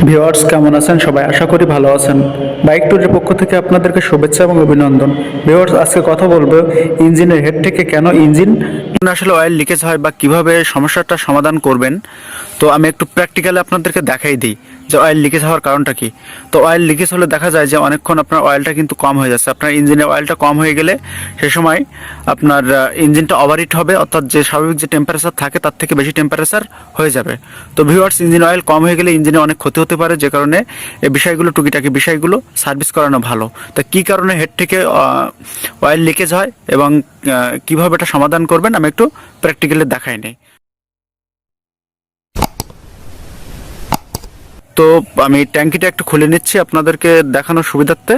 Viewers কেমন আছেন সবাই? আশা করি ভালো আছেন। বাইক ট্যুরের পক্ষ থেকে আপনাদেরকে শুভেচ্ছা এবং অভিনন্দন। ভিউয়ার্স আজকে কথা বলবো ইঞ্জিনের হেড থেকে কেন ইঞ্জিন আসলে অয়েল লিকেজ হয় বা কিভাবে সমস্যাটা সমাধান করবেন। তো আমি একটু প্র্যাকটিক্যালি আপনাদেরকে দেখাই দিই যে অয়েল লিকেজ হওয়ার কারণটা কি। তো অয়েল লিকেজ হলে দেখা যায় যে অনেকক্ষণ আপনার অয়েলটা কিন্তু কম হয়ে যাচ্ছে। আপনার ইঞ্জিনের অয়েলটা কম হয়ে গেলে সে সময় আপনার ইঞ্জিনটা ওভারহিট হবে, অর্থাৎ যে স্বাভাবিক যে টেম্পারেচার থাকে তার থেকে বেশি টেম্পারেচার হয়ে যাবে। তো ভিউয়ার্স ইঞ্জিন অয়েল কম হয়ে গেলে ইঞ্জিনে অনেক ক্ষতি হতে পারে, যে কারণে এই বিষয়গুলো টুকিটাকি বিষয়গুলো সার্ভিস করানো ভালো। তা কী কারণে হেড থেকে অয়েল লিকেজ হয় এবং কীভাবে এটা সমাধান করবেন আমি একটু প্র্যাকটিক্যালি দেখাই নিই। তো আমি ট্যাঙ্কিটা একটু খুলে নিচ্ছি আপনাদেরকে দেখানোর সুবিধার্থে।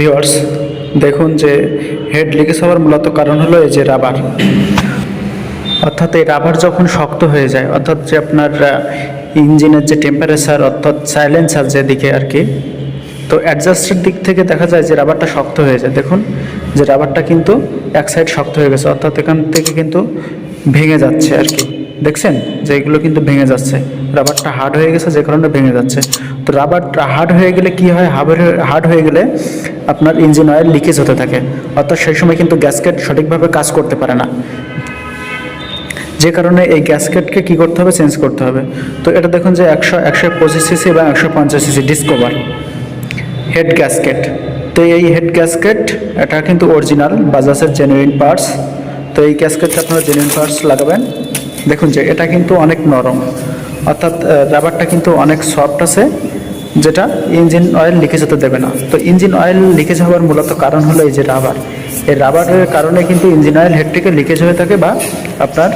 ভিউয়ার্স দেখুন যে হেড লিকেজ হওয়ার মূলত কারণ হলো এই যে রাবার, অর্থাৎ এই রাবার যখন শক্ত হয়ে যায়, অর্থাৎ যে আপনার ইঞ্জিনের যে টেম্পারেচার অর্থাৎ সাইলেন্সার যেদিকে আর কি, তো অ্যাডজাস্টের দিক থেকে দেখা যায় যে রাবারটা শক্ত হয়ে যায়। দেখুন যে রাবারটা কিন্তু এক সাইড শক্ত হয়ে গেছে, অর্থাৎ এখান থেকে কিন্তু ভেঙে যাচ্ছে আর কি। দেখছেন যে এগুলো কিন্তু ভেঙে যাচ্ছে, রাবারটা হার্ড হয়ে গেছে যে কারণে ভেঙে যাচ্ছে। তো রাবারটা হার্ড হয়ে গেলে কি হয়, হার্ড হয়ে গেলে আপনার ইঞ্জিন অয়েল লিকেজ হতে থাকে, অর্থাৎ সেই সময় কিন্তু গ্যাসকেট সঠিকভাবে কাজ করতে পারে না, যে কারণে এই গ্যাসকেটকে কী করতে হবে, চেঞ্জ করতে হবে। তো এটা দেখুন যে 125 সিসি এবং 150 সিসি ডিসকভার হেড গ্যাসকেট। তো এই হেড গ্যাসকেট এটা কিন্তু অরিজিনাল বাজাজের জেনুইন পার্টস। তো এই গ্যাসকেটটা আপনারা জেনুইন পার্টস লাগাবেন। দেখুন যে এটা কিন্তু অনেক নরম, অর্থাৎ রাবারটা কিন্তু অনেক সফট আছে, যেটা ইঞ্জিন অয়েল লিকেজ হতে দেবে না। তো ইঞ্জিন অয়েল লিকেজ হওয়ার মূলত কারণ হলো এই যে রাবার। এই রাবারের কারণে কিন্তু ইঞ্জিন অয়েল হেড থেকে লিকেজ হয়ে থাকে, বা আপনার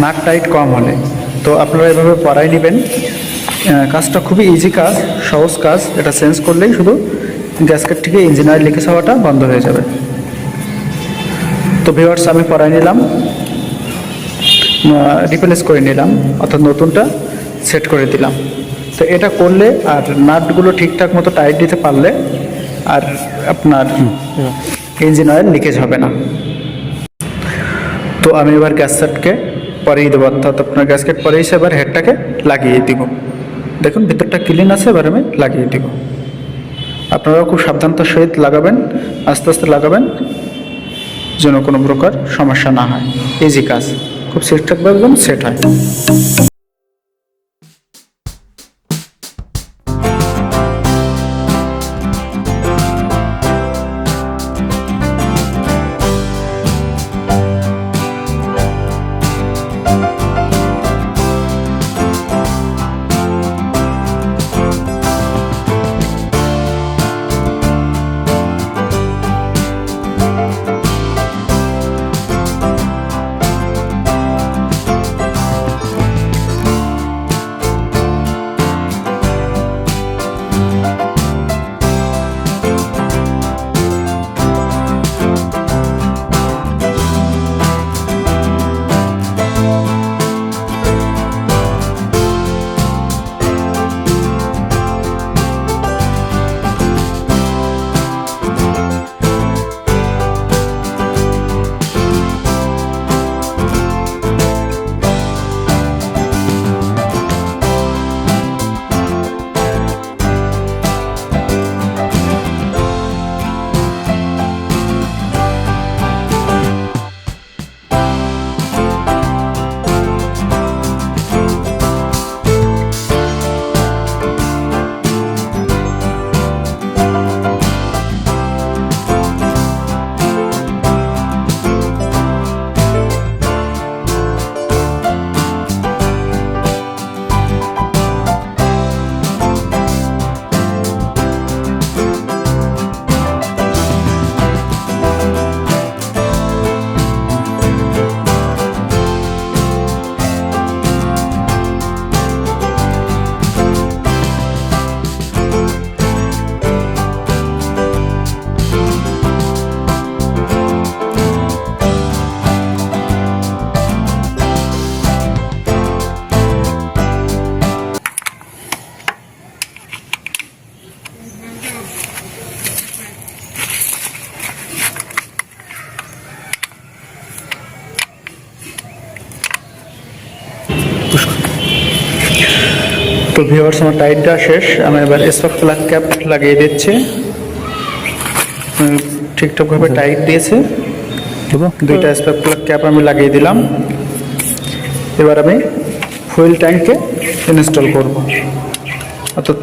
নাট টাইট কম হলে। তো আপনারা এভাবে পরাই নেবেন। কাজটা খুবই ইজি কাজ, সহজ কাজ। এটা চেঞ্জ করলেই শুধু গ্যাসকেট থেকে ইঞ্জিন অয়েল লিকেজ হওয়াটা বন্ধ হয়ে যাবে। তো তো ভিউয়ার্স আমি পরাই নিলাম, রিপ্লেস করে নিলাম, অর্থাৎ নতুনটা সেট করে দিলাম। তো এটা করলে আর নাটগুলো ঠিকঠাক মতো টাইট দিতে পারলে আর আপনার ইঞ্জিন অয়েল লিকেজ হবে না। তো আমি এবার গ্যাসকেটকে পরিয়ে দেবো, অর্থাৎ আপনার গ্যাসকেট পরিয়েছে, এবার হেডটাকে লাগিয়ে দিব। দেখুন ভিতরটা ক্লিন আছে, এবার আমি লাগিয়ে দিব। আপনারাও খুব সাবধানতার সহিত লাগাবেন, আস্তে আস্তে লাগাবেন যেন কোনো প্রকার সমস্যা না হয়। ইজি কাজ, খুব ঠিকঠাকভাবে যেন সেট হয়। তো ভিউয়ার্স আমার টাইট দেওয়া শেষ, আমি এবার স্পার্ক প্লাগ ক্যাপ লাগিয়ে দিচ্ছি। ঠিকঠাকভাবে টাইট দিয়েছে, দুইটা স্পার্ক প্লাগ ক্যাপ আমি লাগিয়ে দিলাম। এবার আমি ফুয়েল ট্যাঙ্কে ইনস্টল করব। অর্থাৎ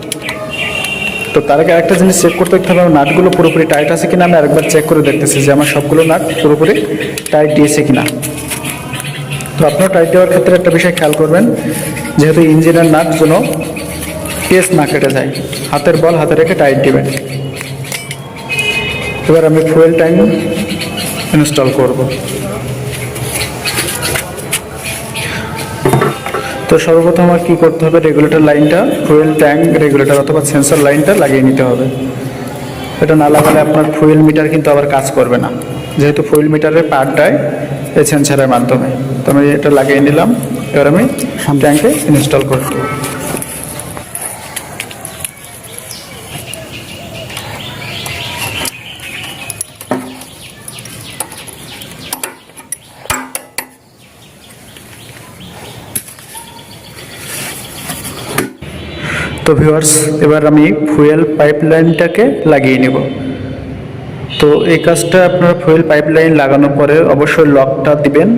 তো তার আগে আরেকটা জিনিস চেক করতে হবে, নাটগুলো পুরোপুরি টাইট আছে কিনা। আমি আরেকবার চেক করে দেখতেছি যে আমার সবগুলো নাট পুরোপুরি টাইট দিয়েছে কিনা। তো আপনারা টাইট দেওয়ার ক্ষেত্রে একটা বিষয় খেয়াল করবেন, যেহেতু ইঞ্জিনের নাট যেন পেস না কেটে যায়, হাতের বল হাতে রেখে টাইট দিবেন। এবার আমি ফুয়েল ট্যাঙ্ক ইনস্টল করব। তো সর্বপ্রথম আমার কী করতে হবে, রেগুলেটর লাইনটা, ফুয়েল ট্যাঙ্ক রেগুলেটর অথবা সেন্সর লাইনটা লাগিয়ে নিতে হবে। এটা না লাগালে আপনার ফুয়েল মিটার কিন্তু আবার কাজ করবে না, যেহেতু ফুয়েল মিটারের পার্ট দেয় এই সেন্সরের মাধ্যমে। তো আমি এটা লাগিয়ে নিলাম, এবার আমি ট্যাঙ্কে ইনস্টল করব। তো ভিউয়ার্স এবার আমি ফুয়েল পাইপলাইনটাকে লাগিয়ে নেব। তো এই কাজটা আপনারা ফুয়েল পাইপলাইন লাগানোর পরে অবশ্যই লকটা দিবেন,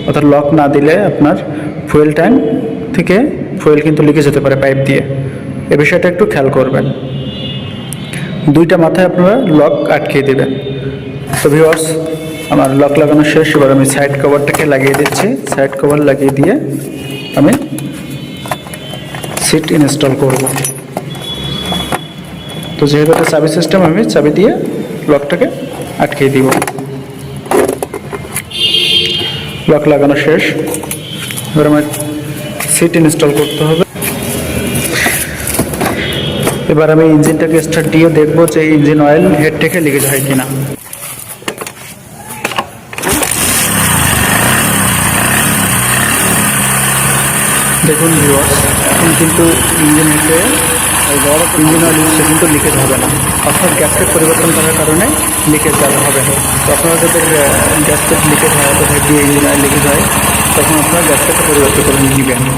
অর্থাৎ লক না দিলে আপনার ফুয়েল ট্যাঙ্ক থেকে ফুয়েল কিন্তু লিকেজ হতে পারে পাইপ দিয়ে। এ বিষয়টা একটু খেয়াল করবেন। দুইটা মাথায় আপনারা লক আটকিয়ে দেবেন। তো ভিউয়ার্স আমার লক লাগানো শেষ, এবার আমি সাইড কভারটাকে লাগিয়ে দিচ্ছি। সাইড কভার লাগিয়ে দিয়ে আমি সিট ইনস্টল করব। তো যেহেতু এটা চাবি সিস্টেম, আমি চাবি দিয়ে লকটাকে আটকিয়ে দিব। লক লাগানো শেষ, এবার আমার সিট ইনস্টল করতে হবে। এবার আমি ইঞ্জিনটাকে স্টার্ট দিয়ে দেখবো যে ইঞ্জিন অয়েল হেড থেকে লিকেজ হয় কিনা। দেখুন ভিউয়ার্স, এখন কিন্তু ইঞ্জিন হেঁটে ইঞ্জিন অয়েল সে কিন্তু লিকেজ হবে না, অর্থাৎ গ্যাসকে পরিবর্তন করার কারণে লিকেজ আর হবে না। তো আপনারা যাদের গ্যাসকে লিকেজ হয় অর্থাৎ দিয়ে ইঞ্জিন অয়েল লিকেজ হয়, তখন আপনারা গ্যাসটাকে পরিবর্তন করে নেবেন।